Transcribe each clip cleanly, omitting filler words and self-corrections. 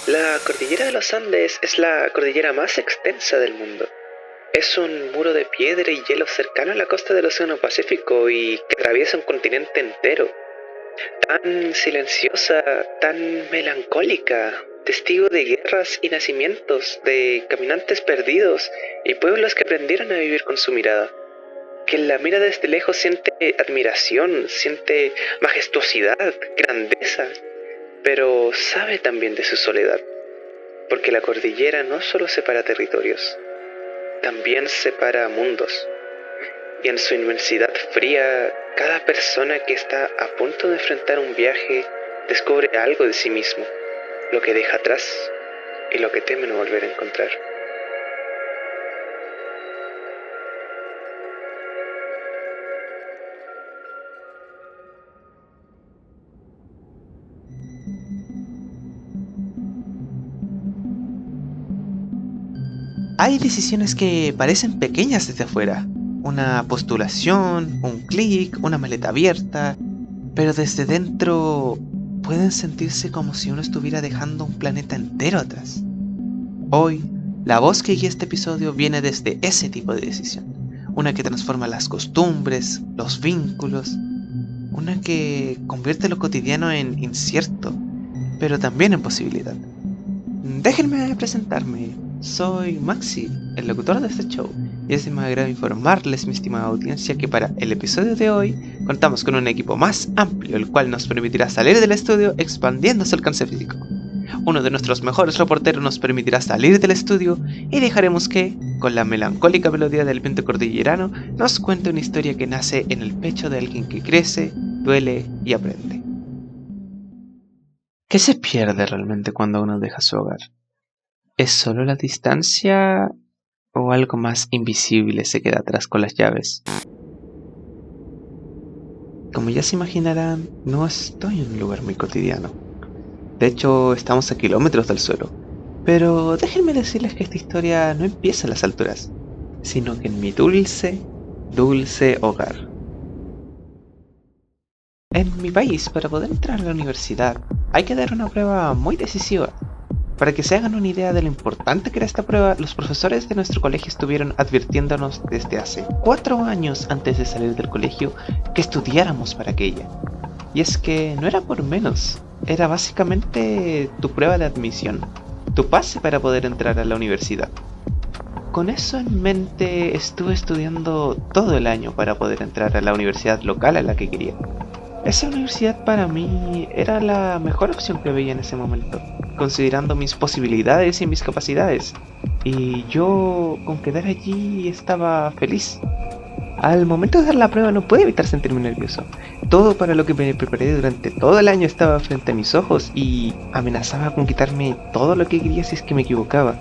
La cordillera de los Andes es la cordillera más extensa del mundo. Es un muro de piedra y hielo cercano a la costa del Océano Pacífico y que atraviesa un continente entero. Tan silenciosa, tan melancólica, testigo de guerras y nacimientos, de caminantes perdidos y pueblos que aprendieron a vivir con su mirada. Quien la mira desde lejos siente admiración, siente majestuosidad, grandeza, pero sabe también de su soledad, porque la cordillera no solo separa territorios, también separa mundos. Y en su inmensidad fría, cada persona que está a punto de enfrentar un viaje descubre algo de sí mismo, lo que deja atrás y lo que teme no volver a encontrar. Hay decisiones que parecen pequeñas desde afuera. Una postulación, un clic, una maleta abierta, pero desde dentro pueden sentirse como si uno estuviera dejando un planeta entero atrás. Hoy, la voz que guía este episodio viene desde ese tipo de decisión. Una que transforma las costumbres, los vínculos, una que convierte lo cotidiano en incierto, pero también en posibilidad. Déjenme presentarme. Soy Maxi, el locutor de este show, y es de mi agrado informarles, mi estimada audiencia, que para el episodio de hoy contamos con un equipo más amplio, el cual nos permitirá salir del estudio expandiendo su alcance físico. Uno de nuestros mejores reporteros nos permitirá salir del estudio y dejaremos que, con la melancólica melodía del viento cordillerano, nos cuente una historia que nace en el pecho de alguien que crece, duele y aprende. ¿Qué se pierde realmente cuando uno deja su hogar? ¿Es solo la distancia o algo más invisible se queda atrás con las llaves? Como ya se imaginarán, no estoy en un lugar muy cotidiano. De hecho, estamos a kilómetros del suelo. Pero déjenme decirles que esta historia no empieza en las alturas, sino que en mi dulce, dulce hogar. En mi país, para poder entrar a la universidad, hay que dar una prueba muy decisiva. Para que se hagan una idea de lo importante que era esta prueba, los profesores de nuestro colegio estuvieron advirtiéndonos desde hace 4 años antes de salir del colegio que estudiáramos para aquella. Y es que no era por menos, era básicamente tu prueba de admisión, tu pase para poder entrar a la universidad. Con eso en mente estuve estudiando todo el año para poder entrar a la universidad local a la que quería. Esa universidad para mí era la mejor opción que veía en ese momento, considerando mis posibilidades y mis capacidades, y yo con quedar allí estaba feliz. Al momento de dar la prueba no pude evitar sentirme nervioso. Todo para lo que me preparé durante todo el año estaba frente a mis ojos y amenazaba con quitarme todo lo que quería si es que me equivocaba.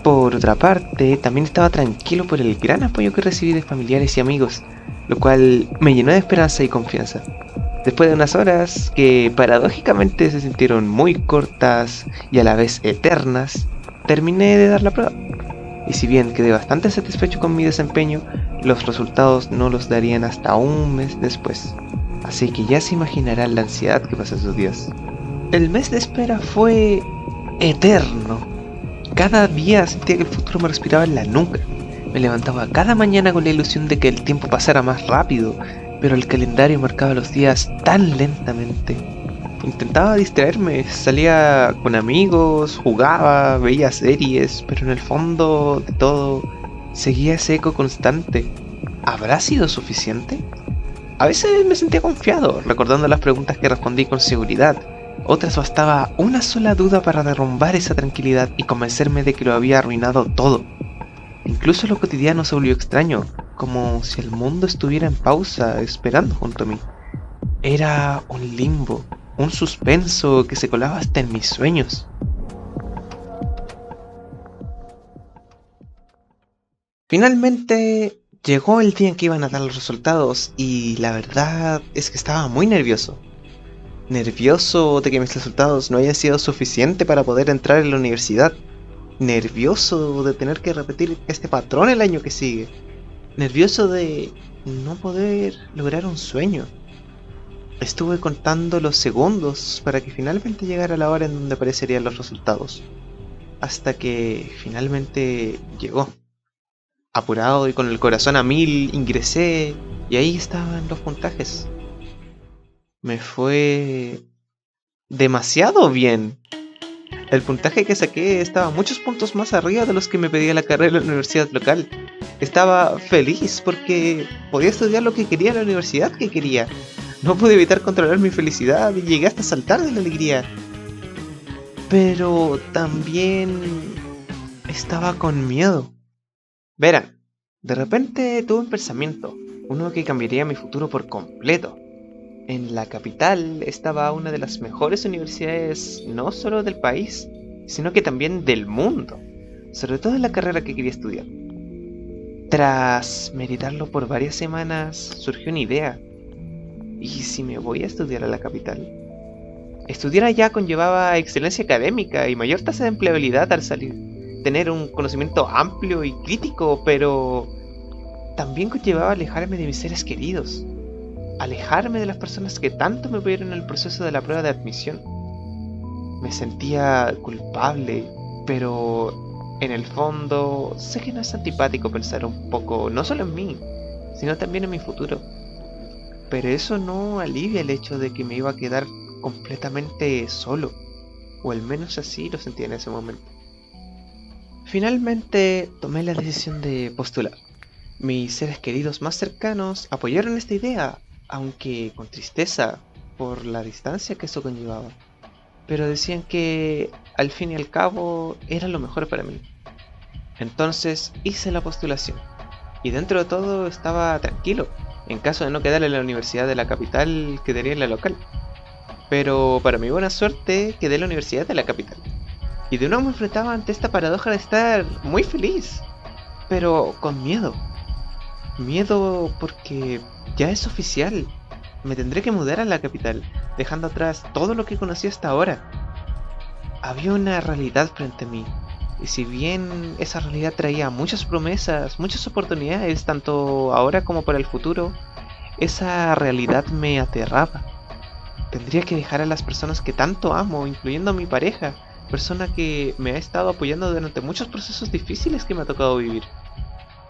Por otra parte, también estaba tranquilo por el gran apoyo que recibí de familiares y amigos, lo cual me llenó de esperanza y confianza. Después de unas horas que paradójicamente se sintieron muy cortas y a la vez eternas, terminé de dar la prueba. Y si bien quedé bastante satisfecho con mi desempeño, los resultados no los darían hasta un mes después. Así que ya se imaginarán la ansiedad que pasé esos días. El mes de espera fue eterno. Cada día sentía que el futuro me respiraba en la nuca. Me levantaba cada mañana con la ilusión de que el tiempo pasara más rápido, pero el calendario marcaba los días tan lentamente. Intentaba distraerme, salía con amigos, jugaba, veía series, pero en el fondo de todo seguía ese eco constante. ¿Habrá sido suficiente? A veces me sentía confiado, recordando las preguntas que respondí con seguridad. Otras bastaba una sola duda para derrumbar esa tranquilidad y convencerme de que lo había arruinado todo. Incluso lo cotidiano se volvió extraño, como si el mundo estuviera en pausa, esperando junto a mí. Era un limbo, un suspenso que se colaba hasta en mis sueños. Finalmente llegó el día en que iban a dar los resultados y la verdad es que estaba muy nervioso. Nervioso de que mis resultados no hayan sido suficientes para poder entrar en la universidad. Nervioso de tener que repetir este patrón el año que sigue. Nervioso de no poder lograr un sueño. Estuve contando los segundos para que finalmente llegara la hora en donde aparecerían los resultados, hasta que finalmente llegó. Apurado y con el corazón a mil, ingresé y ahí estaban los puntajes. Me fue demasiado bien. El puntaje que saqué estaba muchos puntos más arriba de los que me pedía la carrera en la universidad local. Estaba feliz porque podía estudiar lo que quería en la universidad que quería. No pude evitar controlar mi felicidad y llegué hasta saltar de la alegría. Pero también estaba con miedo. Verán, de repente tuve un pensamiento, uno que cambiaría mi futuro por completo. En la capital estaba una de las mejores universidades no solo del país, sino que también del mundo, sobre todo en la carrera que quería estudiar. Tras meditarlo por varias semanas, surgió una idea. ¿Y si me voy a estudiar a la capital? Estudiar allá conllevaba excelencia académica y mayor tasa de empleabilidad al salir. Tener un conocimiento amplio y crítico, pero también conllevaba alejarme de mis seres queridos. Alejarme de las personas que tanto me apoyaron en el proceso de la prueba de admisión. Me sentía culpable, pero en el fondo sé que no es antipático pensar un poco, no solo en mí, sino también en mi futuro. Pero eso no alivia el hecho de que me iba a quedar completamente solo, o al menos así lo sentía en ese momento. Finalmente tomé la decisión de postular. Mis seres queridos más cercanos apoyaron esta idea, aunque con tristeza por la distancia que eso conllevaba. Pero decían que al fin y al cabo era lo mejor para mí. Entonces hice la postulación y dentro de todo estaba tranquilo. En caso de no quedar en la universidad de la capital, quedaría en la local. Pero para mi buena suerte quedé en la universidad de la capital. Y de nuevo me enfrentaba ante esta paradoja de estar muy feliz, pero con miedo. Miedo porque ya es oficial. Me tendré que mudar a la capital, dejando atrás todo lo que conocí hasta ahora. Había una realidad frente a mí, y si bien esa realidad traía muchas promesas, muchas oportunidades, tanto ahora como para el futuro, esa realidad me aterraba. Tendría que dejar a las personas que tanto amo, incluyendo a mi pareja, persona que me ha estado apoyando durante muchos procesos difíciles que me ha tocado vivir.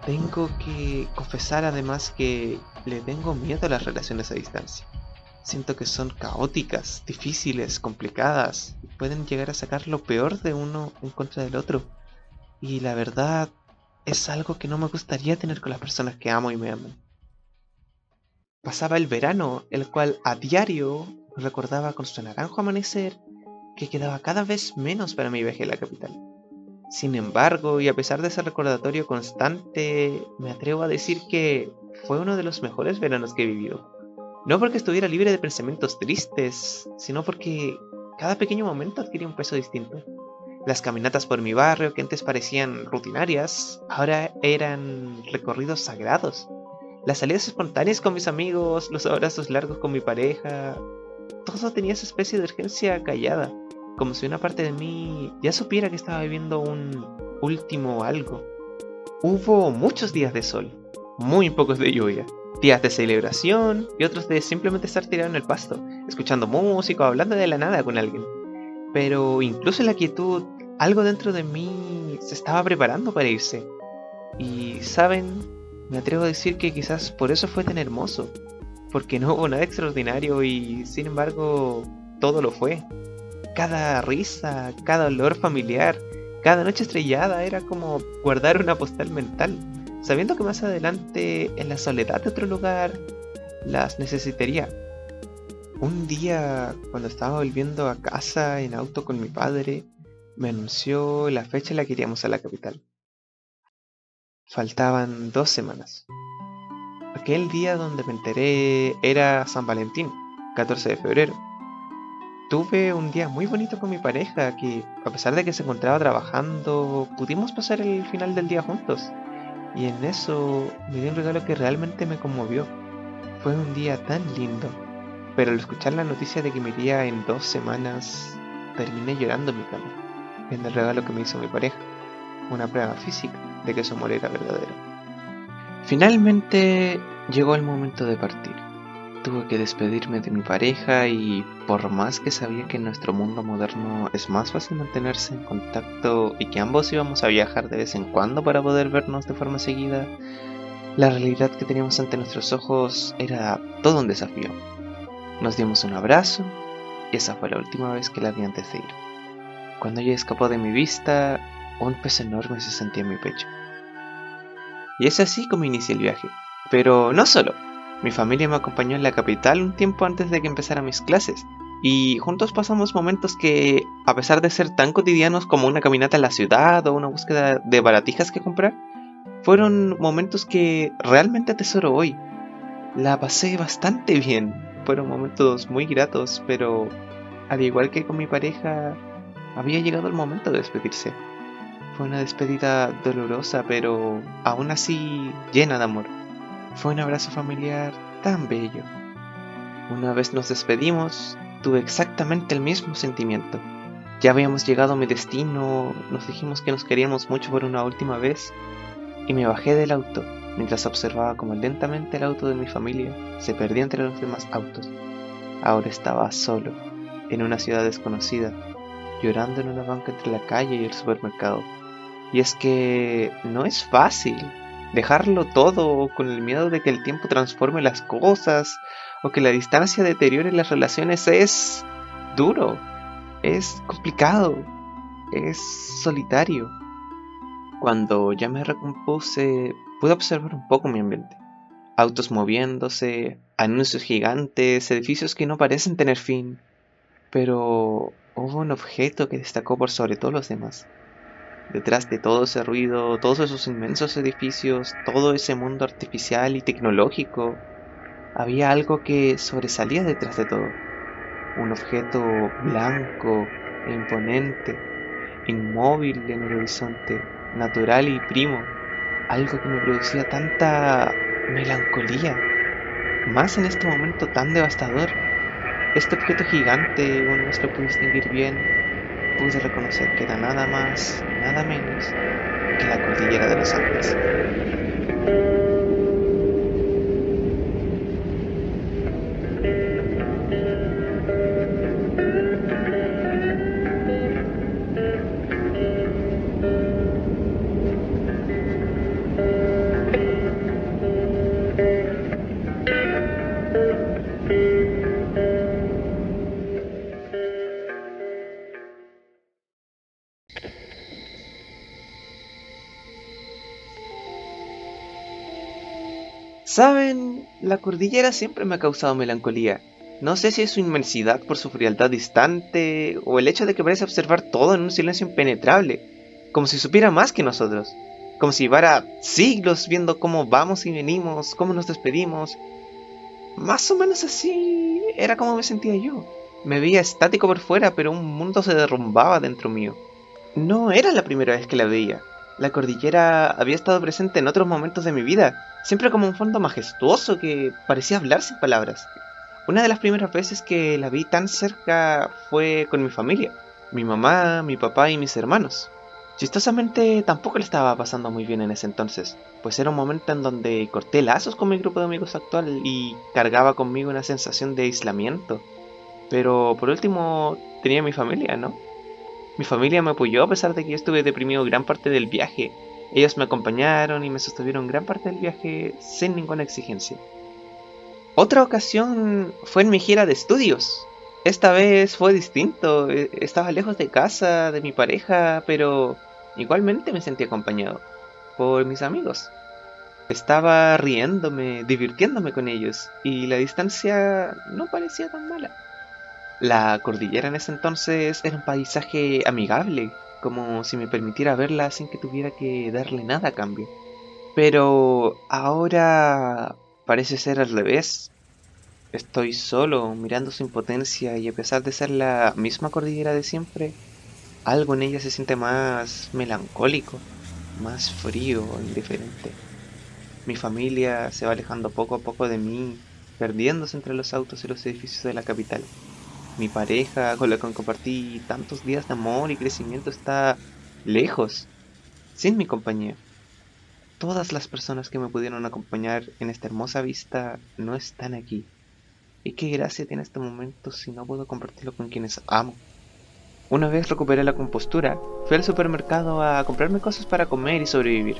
Tengo que confesar además que le tengo miedo a las relaciones a distancia. Siento que son caóticas, difíciles, complicadas, y pueden llegar a sacar lo peor de uno en contra del otro. Y la verdad es algo que no me gustaría tener con las personas que amo y me aman. Pasaba el verano, el cual a diario recordaba con su naranjo amanecer que quedaba cada vez menos para mi viaje a la capital. Sin embargo, y a pesar de ese recordatorio constante, me atrevo a decir que fue uno de los mejores veranos que he vivido. No porque estuviera libre de pensamientos tristes, sino porque cada pequeño momento adquiría un peso distinto. Las caminatas por mi barrio, que antes parecían rutinarias, ahora eran recorridos sagrados. Las salidas espontáneas con mis amigos, los abrazos largos con mi pareja, todo tenía esa especie de urgencia callada, como si una parte de mí ya supiera que estaba viviendo un último algo. Hubo muchos días de sol, muy pocos de lluvia, días de celebración y otros de simplemente estar tirado en el pasto, escuchando música o hablando de la nada con alguien. Pero incluso en la quietud, algo dentro de mí se estaba preparando para irse. Y, ¿saben? Me atrevo a decir que quizás por eso fue tan hermoso, porque no hubo nada extraordinario y, sin embargo, todo lo fue. Cada risa, cada olor familiar, cada noche estrellada era como guardar una postal mental, sabiendo que más adelante, en la soledad de otro lugar, las necesitaría. Un día, cuando estaba volviendo a casa en auto con mi padre, me anunció la fecha en la que iríamos a la capital. Faltaban 2 semanas. Aquel día donde me enteré era San Valentín, 14 de febrero. Tuve un día muy bonito con mi pareja que, a pesar de que se encontraba trabajando, pudimos pasar el final del día juntos. Y en eso me dio un regalo que realmente me conmovió. Fue un día tan lindo, pero al escuchar la noticia de que me iría en 2 semanas, terminé llorando en mi cama, en el regalo que me hizo mi pareja, una prueba física de que su amor era verdadero. Finalmente llegó el momento de partir. Tuve que despedirme de mi pareja y por más que sabía que en nuestro mundo moderno es más fácil mantenerse en contacto y que ambos íbamos a viajar de vez en cuando para poder vernos de forma seguida, la realidad que teníamos ante nuestros ojos era todo un desafío. Nos dimos un abrazo y esa fue la última vez que la vi antes de ir. Cuando ella escapó de mi vista, un peso enorme se sentía en mi pecho. Y es así como inicié el viaje. Pero no solo. Mi familia me acompañó en la capital un tiempo antes de que empezara mis clases. Y juntos pasamos momentos que, a pesar de ser tan cotidianos como una caminata en la ciudad o una búsqueda de baratijas que comprar, fueron momentos que realmente atesoro hoy. La pasé bastante bien. Fueron momentos muy gratos, pero al igual que con mi pareja, había llegado el momento de despedirse. Fue una despedida dolorosa, pero aún así llena de amor. Fue un abrazo familiar tan bello. Una vez nos despedimos, tuve exactamente el mismo sentimiento. Ya habíamos llegado a mi destino, nos dijimos que nos queríamos mucho por una última vez, y me bajé del auto mientras observaba cómo lentamente el auto de mi familia se perdía entre los demás autos. Ahora estaba solo, en una ciudad desconocida, llorando en una banca entre la calle y el supermercado. Y es que no es fácil dejarlo todo con el miedo de que el tiempo transforme las cosas o que la distancia deteriore las relaciones. Es duro, es complicado, es solitario. Cuando ya me recompuse, pude observar un poco mi ambiente. Autos moviéndose, anuncios gigantes, edificios que no parecen tener fin. Pero hubo un objeto que destacó por sobre todos los demás. Detrás de todo ese ruido, todos esos inmensos edificios, todo ese mundo artificial y tecnológico, había algo que sobresalía detrás de todo. Un objeto blanco e imponente, inmóvil en el horizonte, natural y primo. Algo que me producía tanta melancolía, más en este momento tan devastador. Este objeto gigante, una vez lo pude distinguir bien, pude reconocer que era nada más, nada menos que la cordillera de los Andes. Saben, la cordillera siempre me ha causado melancolía. No sé si es su inmensidad por su frialdad distante o el hecho de que parece observar todo en un silencio impenetrable, como si supiera más que nosotros, como si llevara siglos viendo cómo vamos y venimos, cómo nos despedimos. Más o menos así era como me sentía yo. Me veía estático por fuera, pero un mundo se derrumbaba dentro mío. No era la primera vez que la veía. La cordillera había estado presente en otros momentos de mi vida, siempre como un fondo majestuoso que parecía hablar sin palabras. Una de las primeras veces que la vi tan cerca fue con mi familia, mi mamá, mi papá y mis hermanos. Chistosamente tampoco le estaba pasando muy bien en ese entonces, pues era un momento en donde corté lazos con mi grupo de amigos actual y cargaba conmigo una sensación de aislamiento. Pero por último tenía mi familia, ¿no? Mi familia me apoyó a pesar de que yo estuve deprimido gran parte del viaje. Ellos me acompañaron y me sostuvieron gran parte del viaje sin ninguna exigencia. Otra ocasión fue en mi gira de estudios. Esta vez fue distinto. Estaba lejos de casa, de mi pareja, pero igualmente me sentí acompañado por mis amigos. Estaba riéndome, divirtiéndome con ellos, y la distancia no parecía tan mala. La cordillera en ese entonces era un paisaje amigable, como si me permitiera verla sin que tuviera que darle nada a cambio. Pero ahora parece ser al revés. Estoy solo, mirando su impotencia y a pesar de ser la misma cordillera de siempre, algo en ella se siente más melancólico, más frío e indiferente. Mi familia se va alejando poco a poco de mí, perdiéndose entre los autos y los edificios de la capital. Mi pareja, con la que compartí tantos días de amor y crecimiento, está lejos, sin mi compañía. Todas las personas que me pudieron acompañar en esta hermosa vista no están aquí. ¿Y qué gracia tiene este momento si no puedo compartirlo con quienes amo? Una vez recuperé la compostura, fui al supermercado a comprarme cosas para comer y sobrevivir.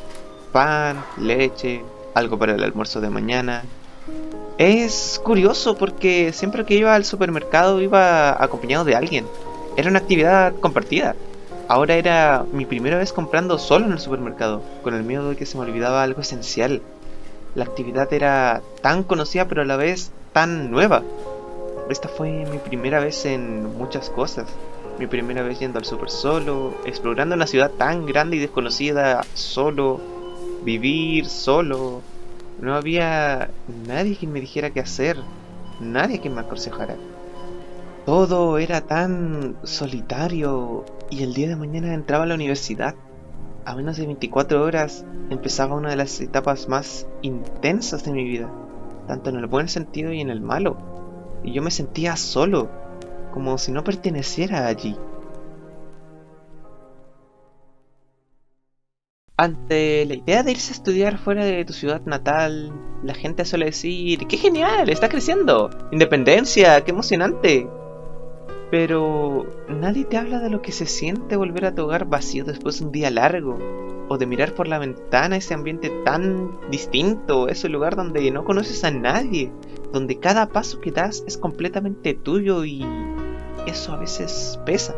Pan, leche, algo para el almuerzo de mañana. Es curioso porque siempre que iba al supermercado iba acompañado de alguien. Era una actividad compartida. Ahora era mi primera vez comprando solo en el supermercado, con el miedo de que se me olvidaba algo esencial. La actividad era tan conocida pero a la vez tan nueva. Esta fue mi primera vez en muchas cosas. Mi primera vez yendo al super solo, explorando una ciudad tan grande y desconocida solo, vivir solo. No había nadie que me dijera qué hacer, nadie que me aconsejara. Todo era tan solitario y el día de mañana entraba a la universidad. A menos de 24 horas empezaba una de las etapas más intensas de mi vida, tanto en el buen sentido y en el malo. Y yo me sentía solo, como si no perteneciera allí. Ante la idea de irse a estudiar fuera de tu ciudad natal, la gente suele decir: ¡qué genial! ¡Está creciendo! ¡Independencia! ¡Qué emocionante! Pero nadie te habla de lo que se siente volver a tu hogar vacío después de un día largo, o de mirar por la ventana ese ambiente tan distinto, ese lugar donde no conoces a nadie, donde cada paso que das es completamente tuyo y eso a veces pesa.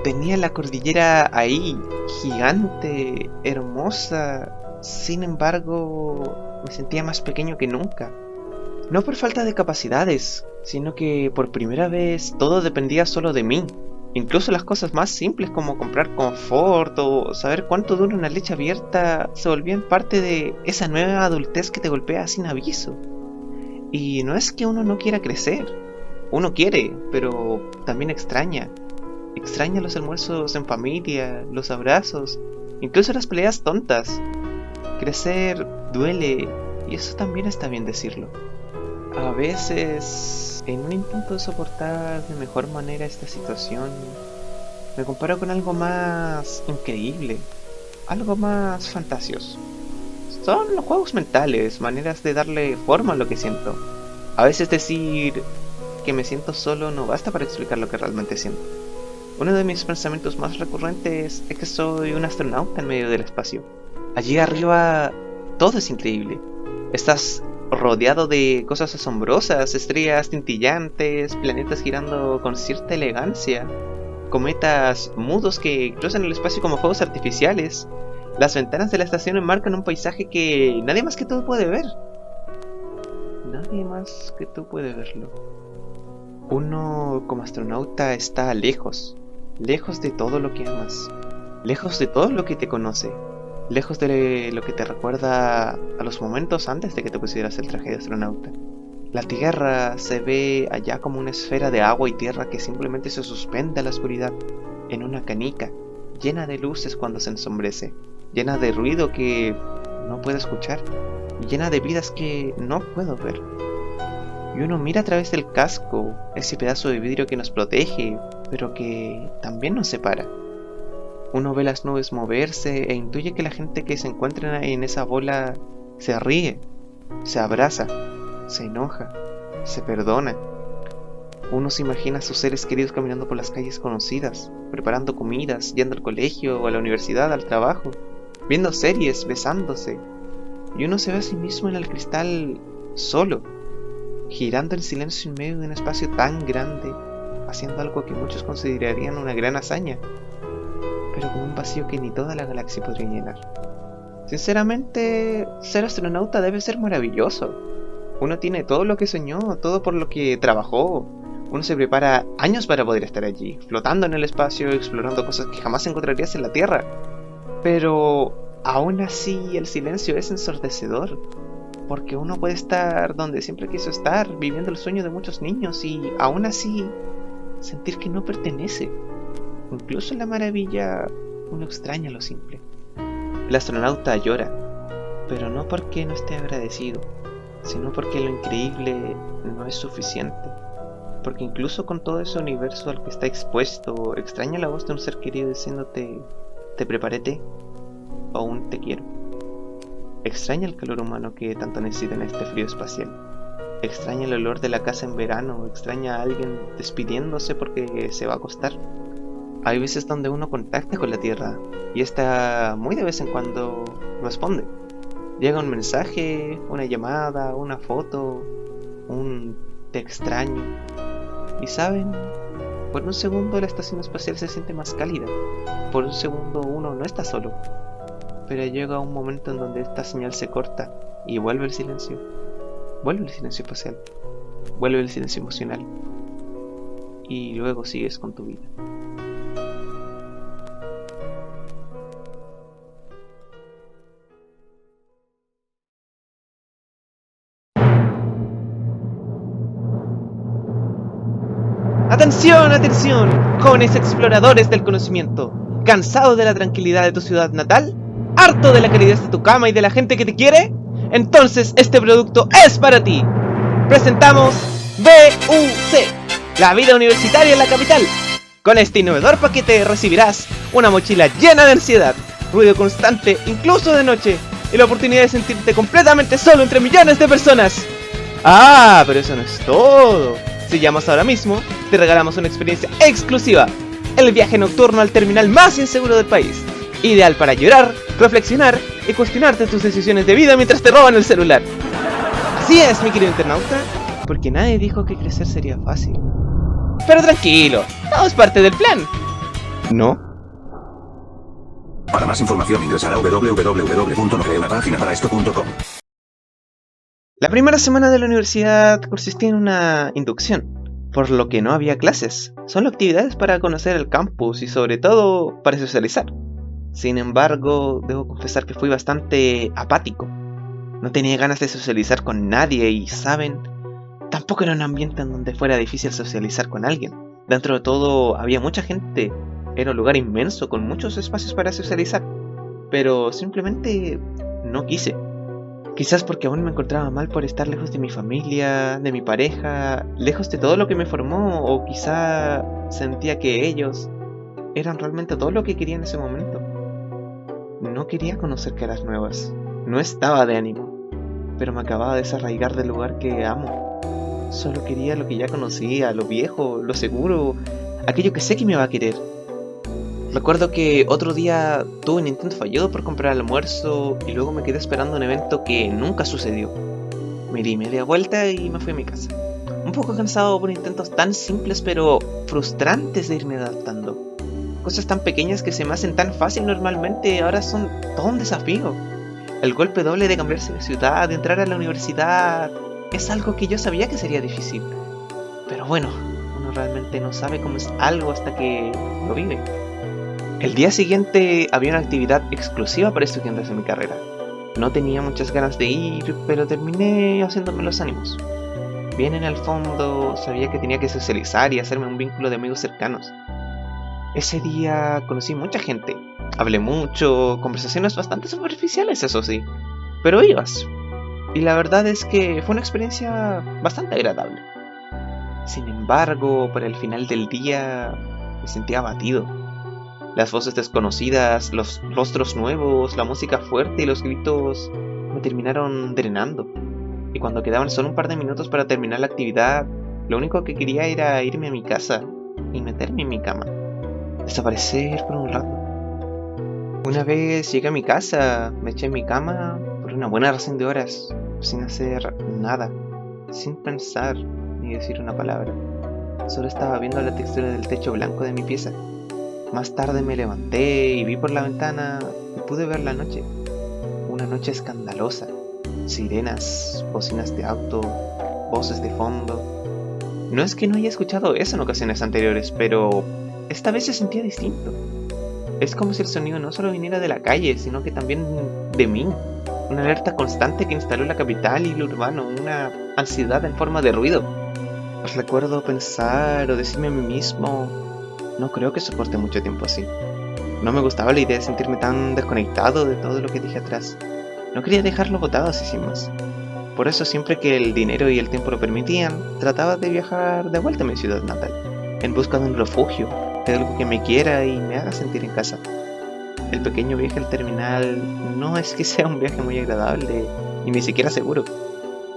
Tenía la cordillera ahí, gigante, hermosa. Sin embargo, me sentía más pequeño que nunca. No por falta de capacidades, sino que por primera vez todo dependía solo de mí. Incluso las cosas más simples como comprar confort o saber cuánto dura una leche abierta se volvían parte de esa nueva adultez que te golpea sin aviso. Y no es que uno no quiera crecer, uno quiere, pero también extraña. Extraña los almuerzos en familia, los abrazos, incluso las peleas tontas. Crecer duele y eso también está bien decirlo. A veces, en un intento de soportar de mejor manera esta situación, me comparo con algo más increíble, algo más fantasioso. Son los juegos mentales, maneras de darle forma a lo que siento. A veces decir que me siento solo no basta para explicar lo que realmente siento. Uno de mis pensamientos más recurrentes es que soy un astronauta en medio del espacio. Allí arriba todo es increíble. Estás rodeado de cosas asombrosas, estrellas cintillantes, planetas girando con cierta elegancia, cometas mudos que cruzan el espacio como fuegos artificiales. Las ventanas de la estación enmarcan un paisaje que nadie más que tú puede ver. Nadie más que tú puede verlo. Uno como astronauta está lejos de todo lo que amas, lejos de todo lo que te conoce, lejos de lo que te recuerda a los momentos antes de que te pusieras el traje de astronauta. La Tierra se ve allá como una esfera de agua y tierra que simplemente se suspende a la oscuridad, en una canica, llena de luces cuando se ensombrece, llena de ruido que no puedo escuchar, y llena de vidas que no puedo ver. Y uno mira a través del casco, ese pedazo de vidrio que nos protege, pero que también nos separa. Uno ve las nubes moverse e intuye que la gente que se encuentra en esa bola se ríe, se abraza, se enoja, se perdona. Uno se imagina a sus seres queridos caminando por las calles conocidas, preparando comidas, yendo al colegio o a la universidad, al trabajo, viendo series, besándose. Y uno se ve a sí mismo en el cristal solo, girando en silencio en medio de un espacio tan grande, haciendo algo que muchos considerarían una gran hazaña, pero con un vacío que ni toda la galaxia podría llenar. Sinceramente, ser astronauta debe ser maravilloso. Uno tiene todo lo que soñó, todo por lo que trabajó. Uno se prepara años para poder estar allí, flotando en el espacio, explorando cosas que jamás encontrarías en la Tierra. Pero aún así el silencio es ensordecedor, porque uno puede estar donde siempre quiso estar, viviendo el sueño de muchos niños y aún así sentir que no pertenece. Incluso en la maravilla uno extraña lo simple. El astronauta llora, pero no porque no esté agradecido, sino porque lo increíble no es suficiente. Porque incluso con todo ese universo al que está expuesto, extraña la voz de un ser querido diciéndote: te preparé té, o aún te quiero. Extraña el calor humano que tanto necesita en este frío espacial. extraña el olor de la casa en verano, extraña a alguien despidiéndose porque se va a acostar. Hay veces donde uno contacta con la tierra y esta muy de vez en cuando responde. Llega un mensaje, una llamada, una foto, un te extraño. Y saben, por un segundo la estación espacial se siente más cálida. Por un segundo uno no está solo. Pero llega un momento en donde esta señal se corta y vuelve el silencio. Vuelve el silencio espacial. Vuelve el silencio emocional. Y luego sigues con tu vida. ¡Atención, atención! Jóvenes exploradores del conocimiento. ¿Cansado de la tranquilidad de tu ciudad natal? ¿Harto de la calidez de tu cama y de la gente que te quiere? Entonces este producto es para ti. Presentamos BUC, la vida universitaria en la capital. Con este innovador paquete recibirás una mochila llena de ansiedad, ruido constante incluso de noche y la oportunidad de sentirte completamente solo entre millones de personas. Ah, pero eso no es todo. Si llamas ahora mismo, te regalamos una experiencia exclusiva, el viaje nocturno al terminal más inseguro del país, ideal para llorar, reflexionar y cuestionarte tus decisiones de vida mientras te roban el celular. Así es, mi querido internauta, porque nadie dijo que crecer sería fácil. Pero tranquilo, todo es parte del plan, ¿no? Para más información ingresar a www.nocreunapaginaParaEsto.com. La primera semana de la universidad consistía en una inducción, por lo que no había clases, solo actividades para conocer el campus y sobre todo para socializar. Sin embargo, debo confesar que fui bastante apático. No tenía ganas de socializar con nadie y, ¿saben? Tampoco era un ambiente en donde fuera difícil socializar con alguien. Dentro de todo había mucha gente, era un lugar inmenso con muchos espacios para socializar, pero simplemente no quise. Quizás porque aún me encontraba mal por estar lejos de mi familia, de mi pareja, lejos de todo lo que me formó, o quizá sentía que ellos eran realmente todo lo que quería en ese momento. No quería conocer caras nuevas, no estaba de ánimo, pero me acababa de desarraigar del lugar que amo. Solo quería lo que ya conocía, lo viejo, lo seguro, aquello que sé que me va a querer. Recuerdo que otro día tuve un intento fallido por comprar almuerzo y luego me quedé esperando un evento que nunca sucedió. Me di media vuelta y me fui a mi casa. Un poco cansado por intentos tan simples pero frustrantes de irme adaptando. Cosas tan pequeñas que se me hacen tan fácil normalmente ahora son todo un desafío. El golpe doble de cambiarse de ciudad, de entrar a la universidad, es algo que yo sabía que sería difícil. Pero bueno, uno realmente no sabe cómo es algo hasta que lo vive. El día siguiente había una actividad exclusiva para estudiantes de mi carrera. No tenía muchas ganas de ir, pero terminé haciéndome los ánimos. Bien en el fondo, sabía que tenía que socializar y hacerme un vínculo de amigos cercanos. Ese día conocí mucha gente. Hablé mucho, conversaciones bastante superficiales, eso sí. Pero ibas. Y la verdad es que fue una experiencia bastante agradable. Sin embargo, para el final del día me sentía abatido. Las voces desconocidas, los rostros nuevos, la música fuerte y los gritos me terminaron drenando. Y cuando quedaban solo un par de minutos para terminar la actividad, lo único que quería era irme a mi casa y meterme en mi cama. Desaparecer por un rato. Una vez llegué a mi casa, me eché en mi cama por una buena razón de horas, sin hacer nada, sin pensar ni decir una palabra. Solo estaba viendo la textura del techo blanco de mi pieza. Más tarde me levanté y vi por la ventana y pude ver la noche. Una noche escandalosa. Sirenas, bocinas de auto, voces de fondo. No es que no haya escuchado eso en ocasiones anteriores, pero esta vez se sentía distinto. Es como si el sonido no solo viniera de la calle, sino que también de mí. Una alerta constante que instaló la capital y lo urbano, una ansiedad en forma de ruido. Recuerdo pensar o decirme a mí mismo: no creo que soporte mucho tiempo así. No me gustaba la idea de sentirme tan desconectado de todo lo que dejé atrás. No quería dejarlo botado así sin más. Por eso siempre que el dinero y el tiempo lo permitían, trataba de viajar de vuelta a mi ciudad natal, en busca de un refugio, de algo que me quiera y me haga sentir en casa. El pequeño viaje al terminal no es que sea un viaje muy agradable, y ni siquiera seguro.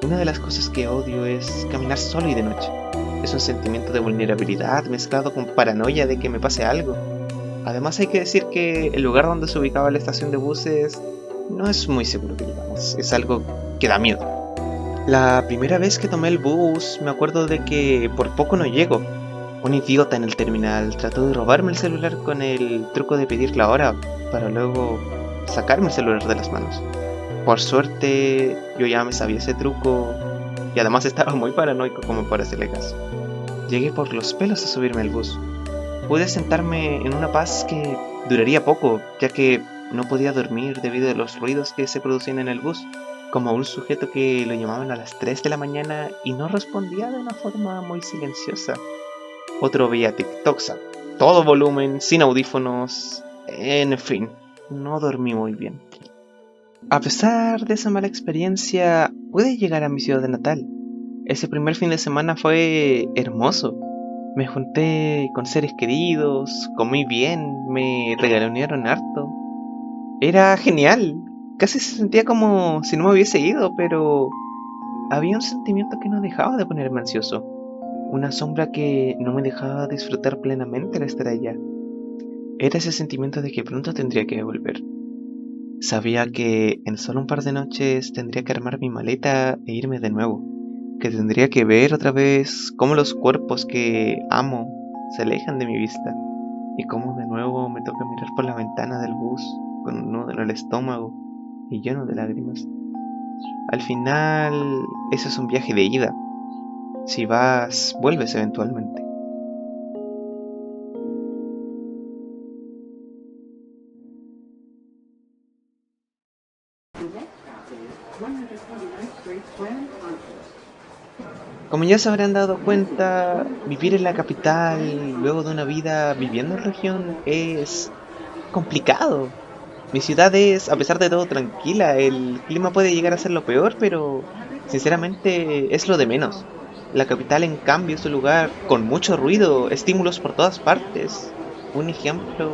Una de las cosas que odio es caminar solo y de noche. Es un sentimiento de vulnerabilidad mezclado con paranoia de que me pase algo. Además hay que decir que el lugar donde se ubicaba la estación de buses no es muy seguro que digamos, es algo que da miedo. La primera vez que tomé el bus me acuerdo de que por poco no llego. Un idiota en el terminal trató de robarme el celular con el truco de pedir la hora para luego sacarme el celular de las manos. Por suerte yo ya me sabía ese truco y además estaba muy paranoico como para hacerle caso. Llegué por los pelos a subirme al bus. Pude sentarme en una paz que duraría poco, ya que no podía dormir debido a los ruidos que se producían en el bus, como un sujeto que lo llamaban a las 3 de la mañana y no respondía de una forma muy silenciosa. Otro veía TikToks a todo volumen, sin audífonos, en fin, no dormí muy bien. A pesar de esa mala experiencia, pude llegar a mi ciudad natal. Ese primer fin de semana fue hermoso. Me junté con seres queridos, comí bien, me regalonearon harto. Era genial. Casi se sentía como si no me hubiese ido, pero había un sentimiento que no dejaba de ponerme ansioso. Una sombra que no me dejaba disfrutar plenamente al estar allá. Era ese sentimiento de que pronto tendría que volver. Sabía que en solo un par de noches tendría que armar mi maleta e irme de nuevo. Que tendría que ver otra vez cómo los cuerpos que amo se alejan de mi vista. Y cómo de nuevo me toca mirar por la ventana del bus con un nudo en el estómago y lleno de lágrimas. Al final, eso es un viaje de ida. Si vas, vuelves eventualmente. Como ya se habrán dado cuenta, vivir en la capital luego de una vida viviendo en región es complicado. Mi ciudad es, a pesar de todo, tranquila. El clima puede llegar a ser lo peor, pero sinceramente es lo de menos. La capital, en cambio, es un lugar con mucho ruido, estímulos por todas partes. Un ejemplo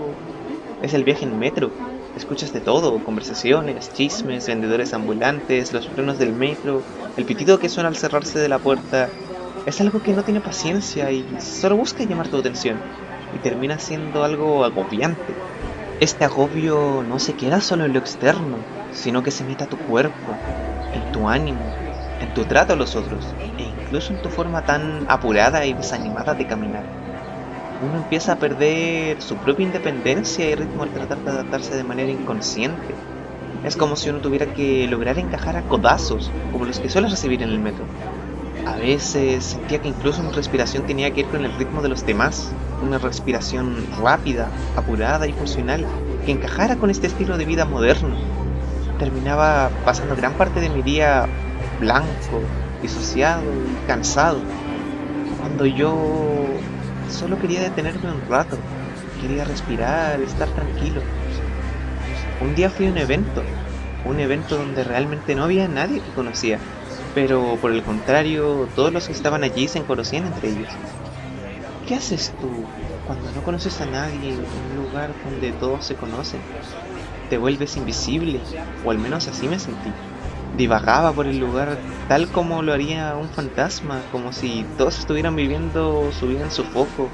es el viaje en metro. Escuchas de todo, conversaciones, chismes, vendedores ambulantes, los frenos del metro, el pitido que suena al cerrarse de la puerta. Es algo que no tiene paciencia y solo busca llamar tu atención, y termina siendo algo agobiante. Este agobio no se queda solo en lo externo, sino que se mete a tu cuerpo, en tu ánimo, en tu trato a los otros, e incluso en tu forma tan apurada y desanimada de caminar. Uno empieza a perder su propia independencia y ritmo al tratar de adaptarse de manera inconsciente. Es como si uno tuviera que lograr encajar a codazos, como los que sueles recibir en el metro. A veces sentía que incluso mi respiración tenía que ir con el ritmo de los demás, una respiración rápida, apurada y funcional, que encajara con este estilo de vida moderno. Terminaba pasando gran parte de mi día blanco, disociado y cansado, cuando yo solo quería detenerme un rato, quería respirar, estar tranquilo. Un día fui a un evento donde realmente no había nadie que conocía, pero por el contrario, todos los que estaban allí se conocían entre ellos. ¿Qué haces tú cuando no conoces a nadie en un lugar donde todos se conocen? Te vuelves invisible, o al menos así me sentí. Divagaba por el lugar tal como lo haría un fantasma, como si todos estuvieran viviendo su vida en su foco,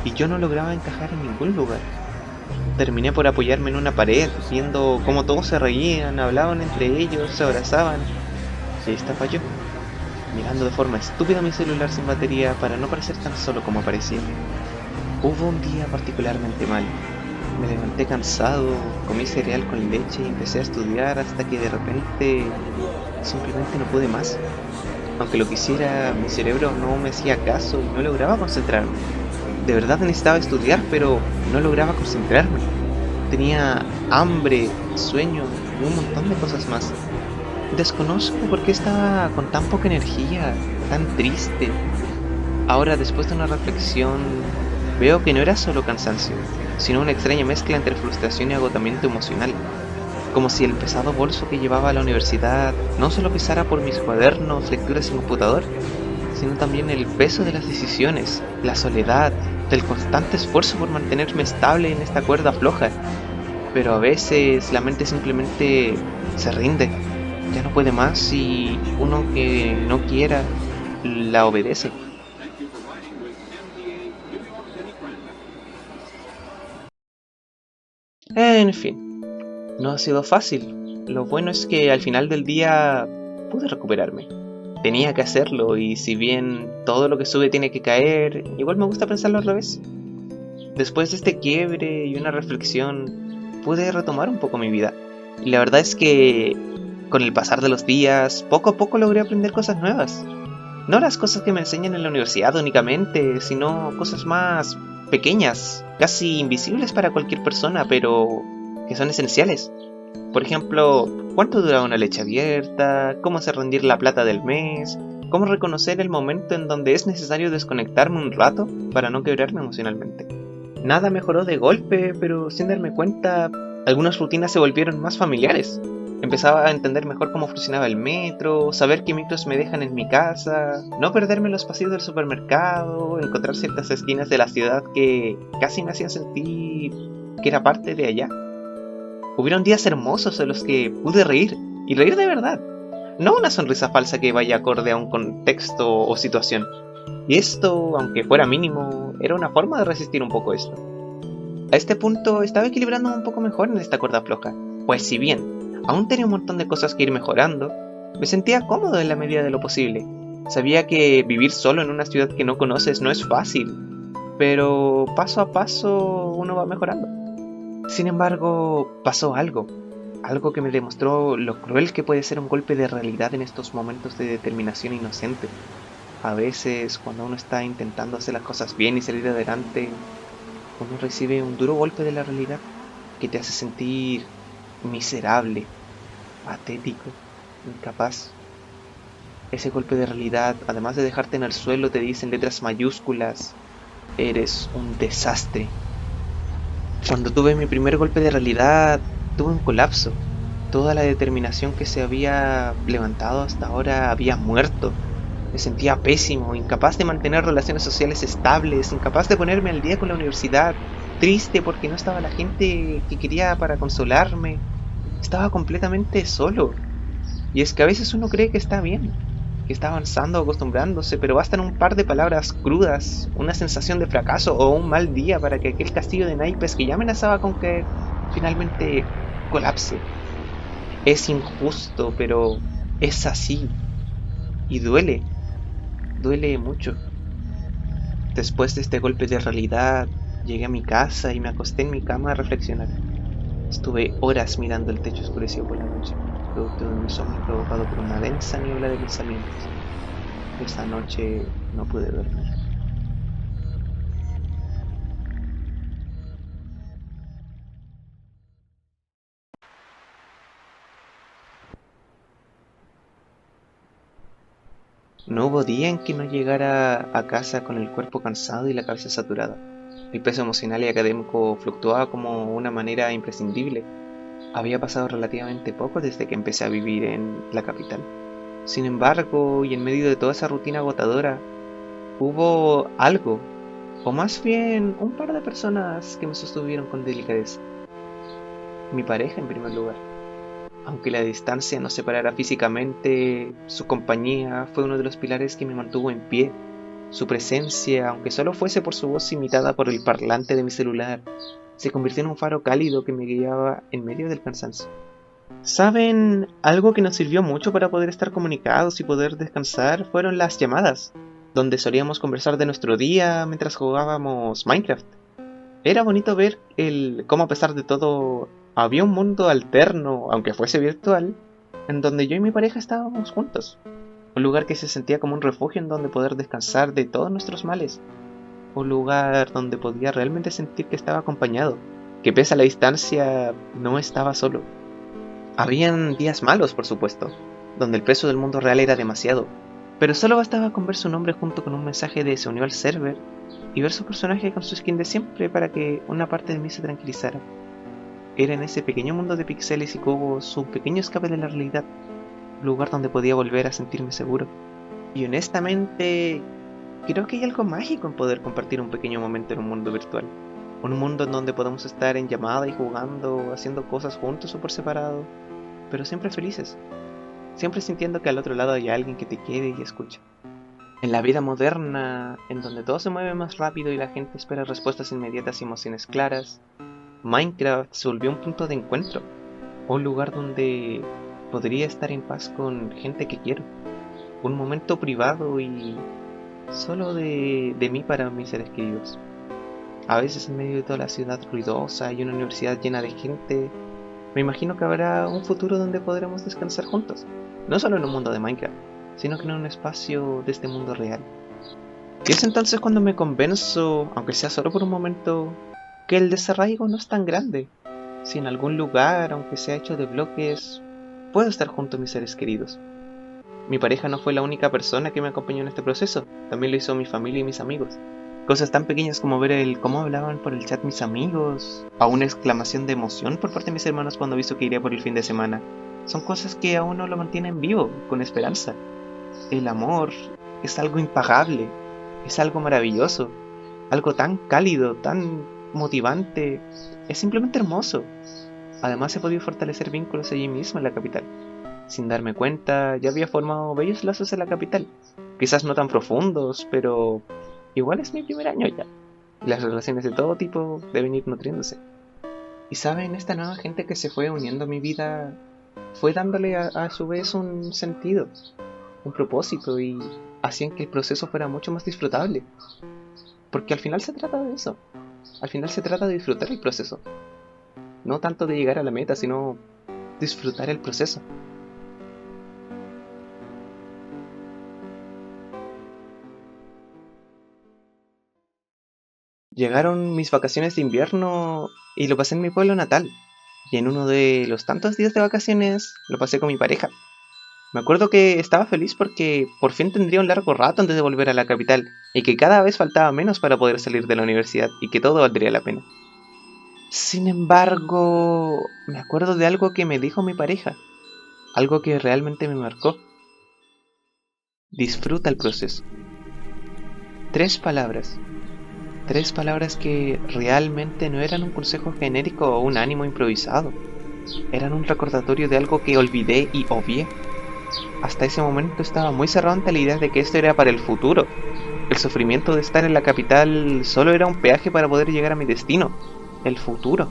y yo no lograba encajar en ningún lugar. Terminé por apoyarme en una pared, viendo cómo todos se reían, hablaban entre ellos, se abrazaban, y ahí estaba yo, mirando de forma estúpida mi celular sin batería para no parecer tan solo como parecía. Hubo un día particularmente malo. Me levanté cansado, comí cereal con leche y empecé a estudiar hasta que de repente simplemente no pude más. Aunque lo quisiera, mi cerebro no me hacía caso y no lograba concentrarme. De verdad necesitaba estudiar, pero no lograba concentrarme. Tenía hambre, sueño y un montón de cosas más. Desconozco por qué estaba con tan poca energía, tan triste. Ahora, después de una reflexión, veo que no era solo cansancio, sino una extraña mezcla entre frustración y agotamiento emocional. Como si el pesado bolso que llevaba a la universidad no solo pesara por mis cuadernos, lecturas y computador, sino también el peso de las decisiones, la soledad, del constante esfuerzo por mantenerme estable en esta cuerda floja. Pero a veces la mente simplemente se rinde. ya no puede más y uno que no quiera la obedece. En fin, no ha sido fácil. Lo bueno es que al final del día pude recuperarme. Tenía que hacerlo y si bien todo lo que sube tiene que caer, igual me gusta pensarlo al revés. Después de este quiebre y una reflexión, pude retomar un poco mi vida. Y la verdad es que con el pasar de los días, poco a poco logré aprender cosas nuevas. No las cosas que me enseñan en la universidad únicamente, sino cosas más pequeñas, casi invisibles para cualquier persona, pero que son esenciales. Por ejemplo, cuánto dura una leche abierta, cómo hacer rendir la plata del mes, cómo reconocer el momento en donde es necesario desconectarme un rato para no quebrarme emocionalmente. Nada mejoró de golpe, pero sin darme cuenta, algunas rutinas se volvieron más familiares. Empezaba a entender mejor cómo funcionaba el metro, saber qué micros me dejan en mi casa, no perderme en los pasillos del supermercado, encontrar ciertas esquinas de la ciudad que casi me hacían sentir que era parte de allá. Hubieron días hermosos en los que pude reír, y reír de verdad. No una sonrisa falsa que vaya acorde a un contexto o situación. Y esto, aunque fuera mínimo, era una forma de resistir un poco esto. A este punto estaba equilibrándome un poco mejor en esta cuerda floja, pues si bien aún tenía un montón de cosas que ir mejorando, me sentía cómodo en la medida de lo posible. Sabía que vivir solo en una ciudad que no conoces no es fácil, pero paso a paso uno va mejorando. Sin embargo, pasó algo que me demostró lo cruel que puede ser un golpe de realidad en estos momentos de determinación inocente. A veces, cuando uno está intentando hacer las cosas bien y salir adelante, uno recibe un duro golpe de la realidad que te hace sentir miserable, patético, incapaz. Ese golpe de realidad, además de dejarte en el suelo, te dice en letras mayúsculas: eres un desastre. Cuando tuve mi primer golpe de realidad, tuve un colapso. Toda la determinación que se había levantado hasta ahora había muerto. Me sentía pésimo, incapaz de mantener relaciones sociales estables, incapaz de ponerme al día con la universidad, triste porque no estaba la gente que quería para consolarme. Estaba completamente solo. Y es que a veces uno cree que está bien, que está avanzando, acostumbrándose, pero bastan un par de palabras crudas, una sensación de fracaso o un mal día para que aquel castillo de naipes que ya amenazaba con caer finalmente colapse. Es injusto, pero es así. Y duele mucho. Después de este golpe de realidad, llegué a mi casa y me acosté en mi cama a reflexionar. Estuve horas mirando el techo oscurecido por la noche, producto de un insomnio provocado por una densa niebla de pensamientos. Esa noche no pude dormir. No hubo día en que no llegara a casa con el cuerpo cansado y la cabeza saturada. El peso emocional y académico fluctuaba como una manera imprescindible. Había pasado relativamente poco desde que empecé a vivir en la capital. Sin embargo, y en medio de toda esa rutina agotadora, hubo algo, o más bien un par de personas que me sostuvieron con delicadeza. Mi pareja en primer lugar. Aunque la distancia nos separara físicamente, su compañía fue uno de los pilares que me mantuvo en pie. Su presencia, aunque solo fuese por su voz imitada por el parlante de mi celular, se convirtió en un faro cálido que me guiaba en medio del cansancio. ¿Saben? Algo que nos sirvió mucho para poder estar comunicados y poder descansar fueron las llamadas, donde solíamos conversar de nuestro día mientras jugábamos Minecraft. Era bonito ver cómo a pesar de todo había un mundo alterno, aunque fuese virtual, en donde yo y mi pareja estábamos juntos. Un lugar que se sentía como un refugio en donde poder descansar de todos nuestros males. Un lugar donde podía realmente sentir que estaba acompañado, que pese a la distancia no estaba solo. Habían días malos, por supuesto, donde el peso del mundo real era demasiado, pero solo bastaba con ver su nombre junto con un mensaje de se unió al server y ver su personaje con su skin de siempre para que una parte de mí se tranquilizara. Era en ese pequeño mundo de píxeles y cubos un pequeño escape de la realidad, un lugar donde podía volver a sentirme seguro. Y honestamente, creo que hay algo mágico en poder compartir un pequeño momento en un mundo virtual. Un mundo en donde podemos estar en llamada y jugando, haciendo cosas juntos o por separado, pero siempre felices. siempre sintiendo que al otro lado hay alguien que te quiere y escucha. En la vida moderna, en donde todo se mueve más rápido y la gente espera respuestas inmediatas y emociones claras, Minecraft se volvió un punto de encuentro, un lugar donde podría estar en paz con gente que quiero, un momento privado y solo de mí para mis seres queridos. A veces en medio de toda la ciudad ruidosa y una universidad llena de gente, me imagino que habrá un futuro donde podremos descansar juntos, no solo en un mundo de Minecraft, sino que en un espacio de este mundo real. Y es entonces cuando me convenzo, aunque sea solo por un momento, que el desarraigo no es tan grande. Si en algún lugar, aunque sea hecho de bloques, puedo estar junto a mis seres queridos. Mi pareja no fue la única persona que me acompañó en este proceso, también lo hizo mi familia y mis amigos. Cosas tan pequeñas como ver el cómo hablaban por el chat mis amigos, o una exclamación de emoción por parte de mis hermanos cuando avisó que iría por el fin de semana. Son cosas que a uno lo mantienen vivo, con esperanza. El amor es algo impagable, es algo maravilloso, algo tan cálido, tan motivante, es simplemente hermoso. Además he podido fortalecer vínculos allí mismo en la capital. Sin darme cuenta, ya había formado bellos lazos en la capital. Quizás no tan profundos, pero igual es mi primer año ya. Las relaciones de todo tipo deben ir nutriéndose. Y saben, esta nueva gente que se fue uniendo a mi vida fue dándole a su vez un sentido, un propósito, y hacían que el proceso fuera mucho más disfrutable. Porque al final se trata de eso. Al final se trata de disfrutar el proceso. No tanto de llegar a la meta, sino disfrutar el proceso. Llegaron mis vacaciones de invierno y lo pasé en mi pueblo natal. Y en uno de los tantos días de vacaciones lo pasé con mi pareja. Me acuerdo que estaba feliz porque por fin tendría un largo rato antes de volver a la capital y que cada vez faltaba menos para poder salir de la universidad y que todo valdría la pena. Sin embargo, me acuerdo de algo que me dijo mi pareja, algo que realmente me marcó. Disfruta el proceso. Tres palabras que realmente no eran un consejo genérico o un ánimo improvisado. Eran un recordatorio de algo que olvidé y obvié. Hasta ese momento estaba muy cerrado ante la idea de que esto era para el futuro. El sufrimiento de estar en la capital solo era un peaje para poder llegar a mi destino, el futuro.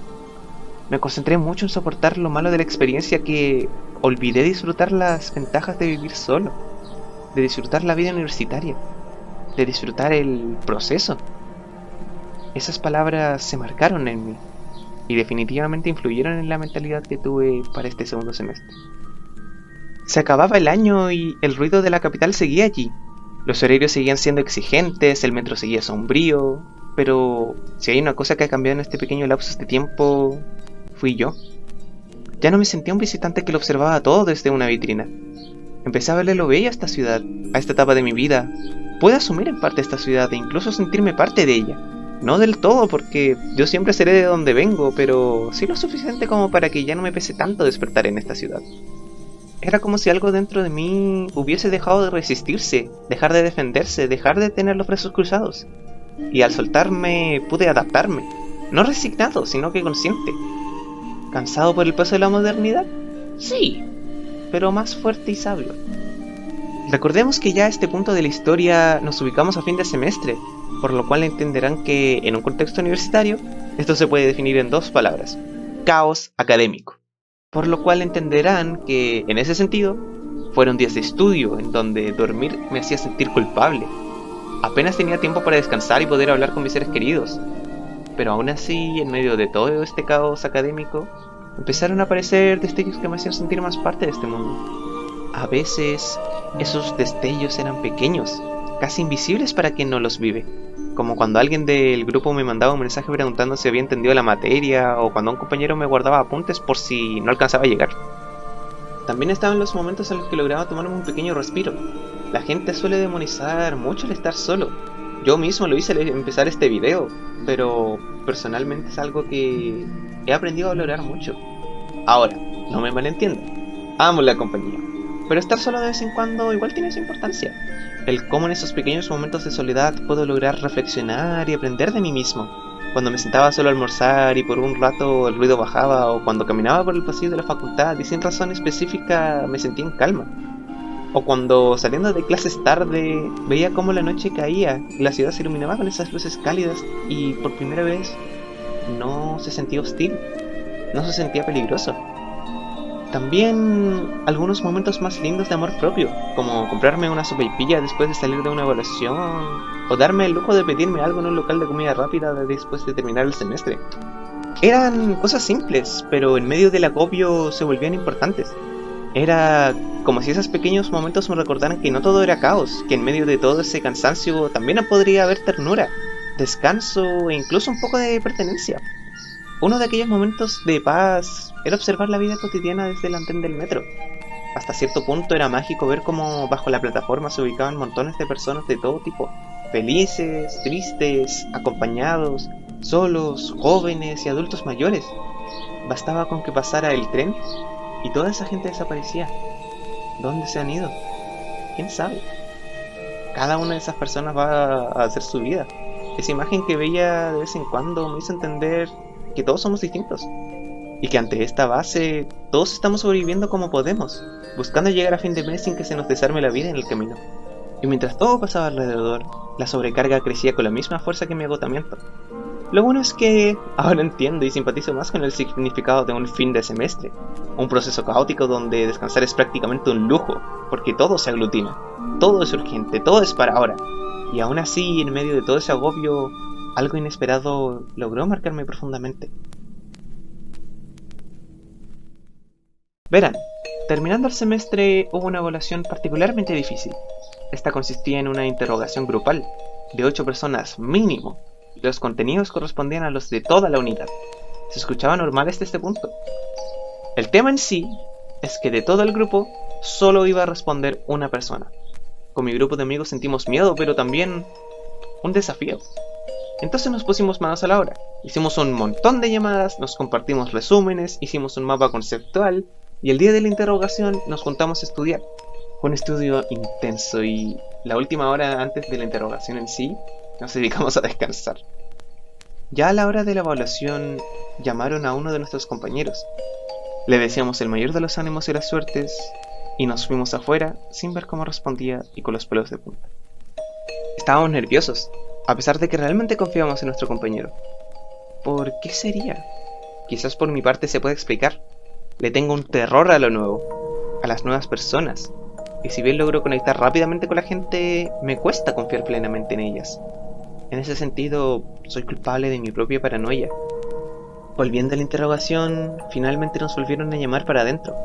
Me concentré mucho en soportar lo malo de la experiencia que olvidé disfrutar las ventajas de vivir solo, de disfrutar la vida universitaria, de disfrutar el proceso. Esas palabras se marcaron en mí y definitivamente influyeron en la mentalidad que tuve para este segundo semestre. Se acababa el año y el ruido de la capital seguía allí. Los horarios seguían siendo exigentes, el metro seguía sombrío, pero si hay una cosa que ha cambiado en este pequeño lapso de tiempo, fui yo. Ya no me sentía un visitante que lo observaba todo desde una vitrina. Empecé a verle lo bello a esta ciudad, a esta etapa de mi vida. Pude asumir en parte esta ciudad e incluso sentirme parte de ella. No del todo, porque yo siempre seré de donde vengo, pero sí lo suficiente como para que ya no me pese tanto despertar en esta ciudad. Era como si algo dentro de mí hubiese dejado de resistirse, dejar de defenderse, dejar de tener los brazos cruzados. Y al soltarme pude adaptarme, no resignado, sino que consciente. ¿Cansado por el peso de la modernidad? Sí, pero más fuerte y sabio. Recordemos que ya a este punto de la historia nos ubicamos a fin de semestre, por lo cual entenderán que en un contexto universitario esto se puede definir en dos palabras: caos académico. Por lo cual entenderán que en ese sentido fueron días de estudio en donde dormir me hacía sentir culpable. Apenas tenía tiempo para descansar y poder hablar con mis seres queridos. Pero aún así, en medio de todo este caos académico, empezaron a aparecer destellos que me hacían sentir más parte de este mundo. A veces, esos destellos eran pequeños, casi invisibles para quien no los vive. Como cuando alguien del grupo me mandaba un mensaje preguntando si había entendido la materia, o cuando un compañero me guardaba apuntes por si no alcanzaba a llegar. También estaban los momentos en los que lograba tomarme un pequeño respiro. La gente suele demonizar mucho el estar solo. Yo mismo lo hice al empezar este video, pero personalmente es algo que he aprendido a valorar mucho. Ahora, no me malentiendan, amo la compañía, pero estar solo de vez en cuando igual tiene su importancia. El cómo en esos pequeños momentos de soledad puedo lograr reflexionar y aprender de mí mismo. Cuando me sentaba solo a almorzar y por un rato el ruido bajaba, o cuando caminaba por el pasillo de la facultad y sin razón específica me sentía en calma. O cuando saliendo de clases tarde veía cómo la noche caía y la ciudad se iluminaba con esas luces cálidas y por primera vez no se sentía hostil, no se sentía peligroso. También algunos momentos más lindos de amor propio, como comprarme una sopaipilla después de salir de una evaluación, o darme el lujo de pedirme algo en un local de comida rápida después de terminar el semestre. Eran cosas simples, pero en medio del agobio se volvían importantes. Era como si esos pequeños momentos me recordaran que no todo era caos, que en medio de todo ese cansancio también podría haber ternura, descanso e incluso un poco de pertenencia. Uno de aquellos momentos de paz era observar la vida cotidiana desde el andén del metro. Hasta cierto punto era mágico ver cómo bajo la plataforma se ubicaban montones de personas de todo tipo, felices, tristes, acompañados, solos, jóvenes y adultos mayores. Bastaba con que pasara el tren y toda esa gente desaparecía. ¿Dónde se han ido? ¿Quién sabe? Cada una de esas personas va a hacer su vida. Esa imagen que veía de vez en cuando me hizo entender que todos somos distintos y que ante esta base todos estamos sobreviviendo como podemos, buscando llegar a fin de mes sin que se nos desarme la vida en el camino. Y mientras todo pasaba alrededor, la sobrecarga crecía con la misma fuerza que mi agotamiento. Lo bueno es que ahora entiendo y simpatizo más con el significado de un fin de semestre, un proceso caótico donde descansar es prácticamente un lujo, porque todo se aglutina, todo es urgente, todo es para ahora. Y aún así, en medio de todo ese agobio, algo inesperado logró marcarme profundamente. Verán, terminando el semestre hubo una evaluación particularmente difícil. Esta consistía en una interrogación grupal, de 8 personas mínimo, y los contenidos correspondían a los de toda la unidad. Se escuchaba normal hasta este punto. El tema en sí es que de todo el grupo solo iba a responder una persona. Con mi grupo de amigos sentimos miedo, pero también un desafío. Entonces nos pusimos manos a la obra. Hicimos un montón de llamadas, nos compartimos resúmenes, hicimos un mapa conceptual y el día de la interrogación nos juntamos a estudiar. Fue un estudio intenso y la última hora antes de la interrogación en sí nos dedicamos a descansar. Ya a la hora de la evaluación llamaron a uno de nuestros compañeros. Le deseamos el mayor de los ánimos y las suertes y nos fuimos afuera sin ver cómo respondía y con los pelos de punta. Estábamos nerviosos, a pesar de que realmente confiábamos en nuestro compañero. ¿Por qué sería? Quizás por mi parte se puede explicar. Le tengo un terror a lo nuevo, a las nuevas personas, y si bien logro conectar rápidamente con la gente, me cuesta confiar plenamente en ellas. En ese sentido, soy culpable de mi propia paranoia. Volviendo a la interrogación, finalmente nos volvieron a llamar para adentro.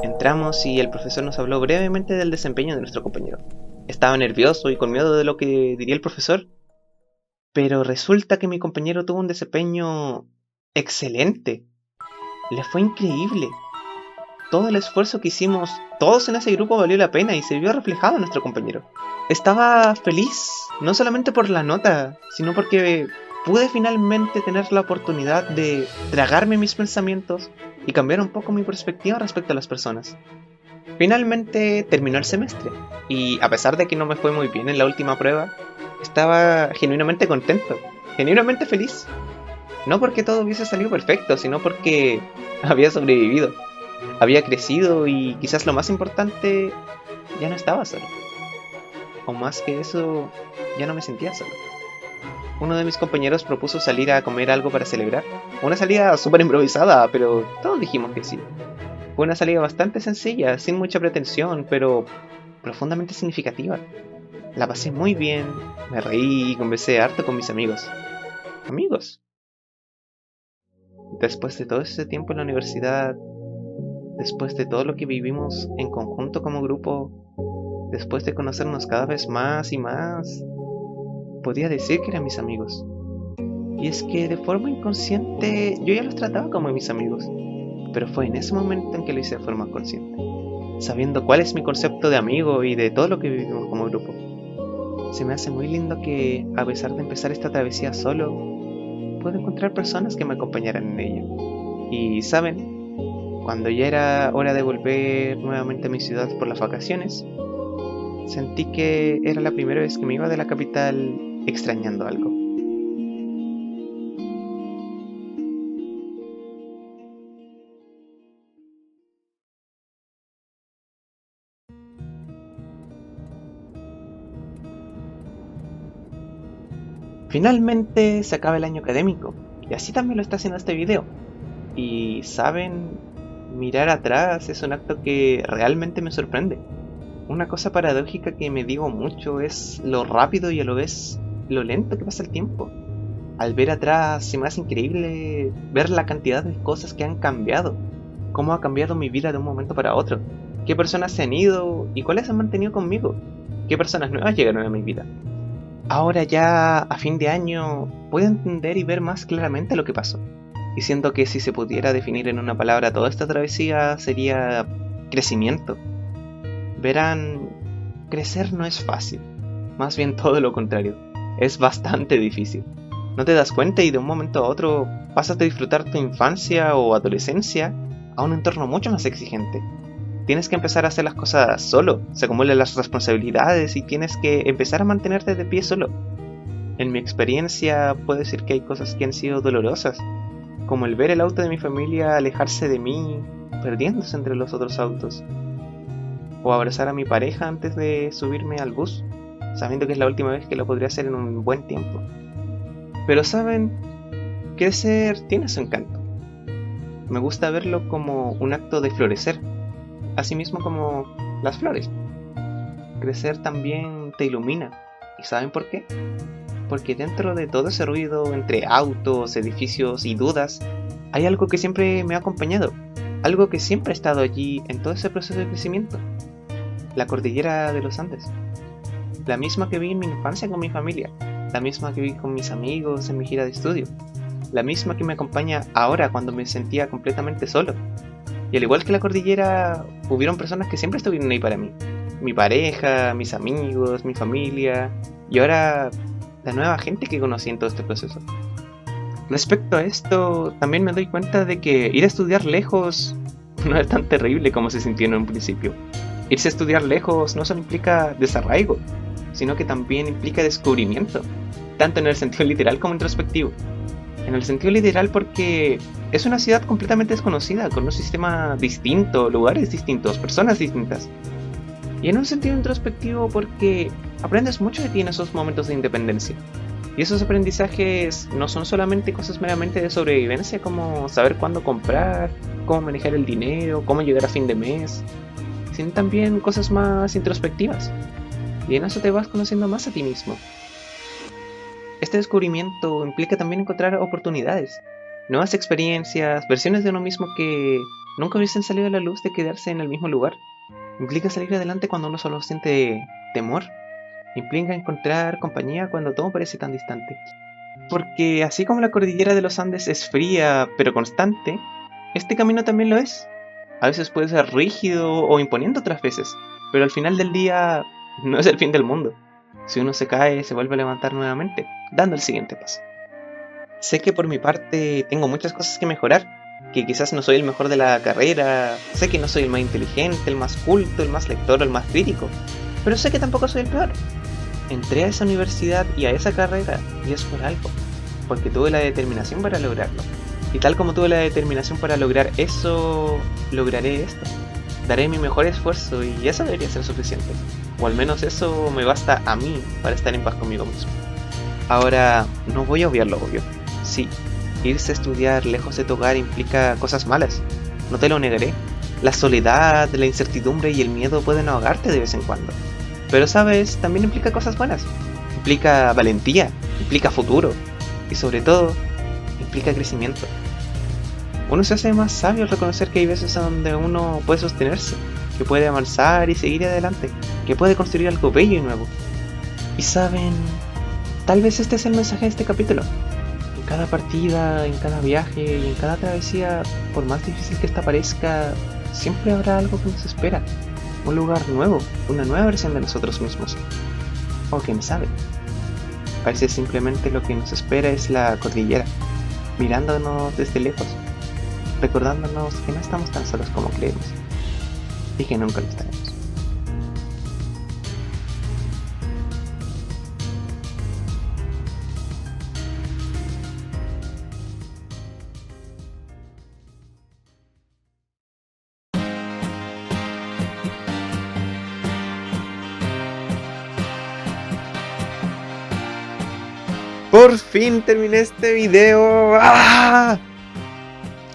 Entramos y el profesor nos habló brevemente del desempeño de nuestro compañero. Estaba nervioso y con miedo de lo que diría el profesor, pero resulta que mi compañero tuvo un desempeño excelente. Le fue increíble. Todo el esfuerzo que hicimos todos en ese grupo valió la pena y se vio reflejado en nuestro compañero. Estaba feliz, no solamente por la nota, sino porque pude finalmente tener la oportunidad de tragarme mis pensamientos y cambiar un poco mi perspectiva respecto a las personas. Finalmente terminó el semestre y a pesar de que no me fue muy bien en la última prueba, estaba genuinamente contento, genuinamente feliz. No porque todo hubiese salido perfecto, sino porque había sobrevivido, había crecido y quizás lo más importante, ya no estaba solo. O más que eso, ya no me sentía solo. Uno de mis compañeros propuso salir a comer algo para celebrar. Una salida súper improvisada, pero todos dijimos que sí. Fue una salida bastante sencilla, sin mucha pretensión, pero profundamente significativa. La pasé muy bien, me reí y conversé harto con mis amigos. Amigos. Después de todo ese tiempo en la universidad, después de todo lo que vivimos en conjunto como grupo, después de conocernos cada vez más y más, podía decir que eran mis amigos. Y es que de forma inconsciente yo ya los trataba como mis amigos, pero fue en ese momento en que lo hice de forma consciente, sabiendo cuál es mi concepto de amigo y de todo lo que vivimos como grupo. Se me hace muy lindo que, a pesar de empezar esta travesía solo, puedo encontrar personas que me acompañaran en ella. Y saben, cuando ya era hora de volver nuevamente a mi ciudad por las vacaciones, sentí que era la primera vez que me iba de la capital extrañando algo. Finalmente se acaba el año académico, y así también lo está haciendo este video. Y saben, mirar atrás es un acto que realmente me sorprende. Una cosa paradójica que me digo mucho es lo rápido y a la vez lo lento que pasa el tiempo. Al ver atrás se me hace increíble ver la cantidad de cosas que han cambiado. Cómo ha cambiado mi vida de un momento para otro. Qué personas se han ido y cuáles han mantenido conmigo. Qué personas nuevas llegaron a mi vida. Ahora ya a fin de año puedo entender y ver más claramente lo que pasó. Y siento que si se pudiera definir en una palabra toda esta travesía sería crecimiento. Verán, crecer no es fácil. Más bien todo lo contrario. Es bastante difícil. No te das cuenta y de un momento a otro pasas de disfrutar tu infancia o adolescencia a un entorno mucho más exigente. Tienes que empezar a hacer las cosas solo, se acumulan las responsabilidades y tienes que empezar a mantenerte de pie solo. En mi experiencia puedo decir que hay cosas que han sido dolorosas, como el ver el auto de mi familia alejarse de mí, perdiéndose entre los otros autos, o abrazar a mi pareja antes de subirme al bus, sabiendo que es la última vez que lo podría hacer en un buen tiempo. Pero saben, crecer tiene su encanto. Me gusta verlo como un acto de florecer, así mismo como las flores. Crecer también te ilumina. ¿Y saben por qué? Porque dentro de todo ese ruido entre autos, edificios y dudas, hay algo que siempre me ha acompañado, algo que siempre ha estado allí en todo ese proceso de crecimiento. La cordillera de los Andes. La misma que vi en mi infancia con mi familia, la misma que vi con mis amigos en mi gira de estudio, la misma que me acompaña ahora cuando me sentía completamente solo. Y al igual que la cordillera, hubieron personas que siempre estuvieron ahí para mí. Mi pareja, mis amigos, mi familia, y ahora la nueva gente que conocí en todo este proceso. Respecto a esto, también me doy cuenta de que ir a estudiar lejos no es tan terrible como se sintió en un principio. Irse a estudiar lejos no solo implica desarraigo, sino que también implica descubrimiento, tanto en el sentido literal como introspectivo. En el sentido literal porque es una ciudad completamente desconocida, con un sistema distinto, lugares distintos, personas distintas. Y en un sentido introspectivo porque aprendes mucho de ti en esos momentos de independencia. Y esos aprendizajes no son solamente cosas meramente de sobrevivencia, como saber cuándo comprar, cómo manejar el dinero, cómo llegar a fin de mes, sino también cosas más introspectivas. Y en eso te vas conociendo más a ti mismo. Este descubrimiento implica también encontrar oportunidades, nuevas experiencias, versiones de uno mismo que nunca hubiesen salido a la luz de quedarse en el mismo lugar. Implica salir adelante cuando uno solo siente temor. Implica encontrar compañía cuando todo parece tan distante. Porque así como la cordillera de los Andes es fría pero constante, este camino también lo es. A veces puede ser rígido o imponente otras veces, pero al final del día no es el fin del mundo. Si uno se cae, se vuelve a levantar nuevamente, dando el siguiente paso. Sé que por mi parte tengo muchas cosas que mejorar, que quizás no soy el mejor de la carrera, sé que no soy el más inteligente, el más culto, el más lector o el más crítico, pero sé que tampoco soy el peor. Entré a esa universidad y a esa carrera y es por algo, porque tuve la determinación para lograrlo. Y tal como tuve la determinación para lograr eso, lograré esto. Daré mi mejor esfuerzo y eso debería ser suficiente. O al menos eso me basta a mí para estar en paz conmigo mismo. Ahora, no voy a obviar lo obvio. Sí, irse a estudiar lejos de tu hogar implica cosas malas. No te lo negaré. La soledad, la incertidumbre y el miedo pueden ahogarte de vez en cuando. Pero sabes, también implica cosas buenas. Implica valentía, implica futuro. Y sobre todo, implica crecimiento. Uno se hace más sabio al reconocer que hay veces donde uno puede sostenerse, que puede avanzar y seguir adelante, que puede construir algo bello y nuevo. Y saben, tal vez este es el mensaje de este capítulo. En cada partida, en cada viaje y en cada travesía, por más difícil que esta parezca, siempre habrá algo que nos espera. Un lugar nuevo, una nueva versión de nosotros mismos. O quién sabe, a veces simplemente lo que nos espera es la cordillera, mirándonos desde lejos, recordándonos que no estamos tan solos como creemos y que nunca lo estaremos. Por fin terminé este video. ¡Ah!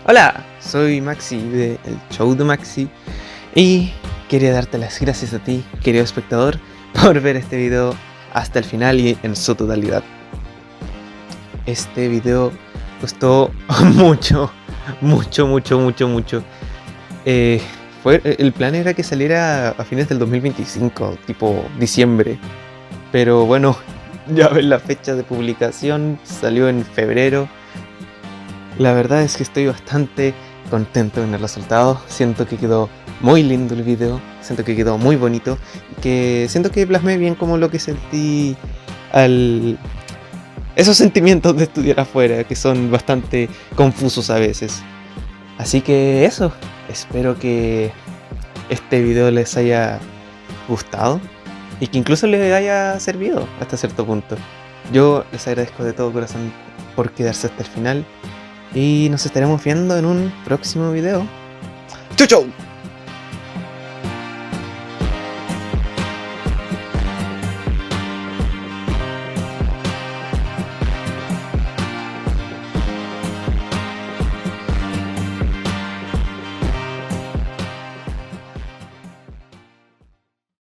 Hola, soy Maxi de El Show de Maxi y quería darte las gracias a ti, querido espectador, por ver este video hasta el final y en su totalidad. Este video costó mucho. El plan era que saliera a fines del 2025, tipo diciembre. Pero bueno, ya ven la fecha de publicación, salió en febrero. La verdad es que estoy bastante contento con el resultado. Siento que quedó muy lindo el video, siento que quedó muy bonito, que siento que plasmé bien como lo que sentí esos sentimientos de estudiar afuera, que son bastante confusos a veces. Así que eso, espero que este video les haya gustado y que incluso les haya servido hasta cierto punto. Yo les agradezco de todo corazón por quedarse hasta el final y nos estaremos viendo en un próximo video. ¡Chau, chau!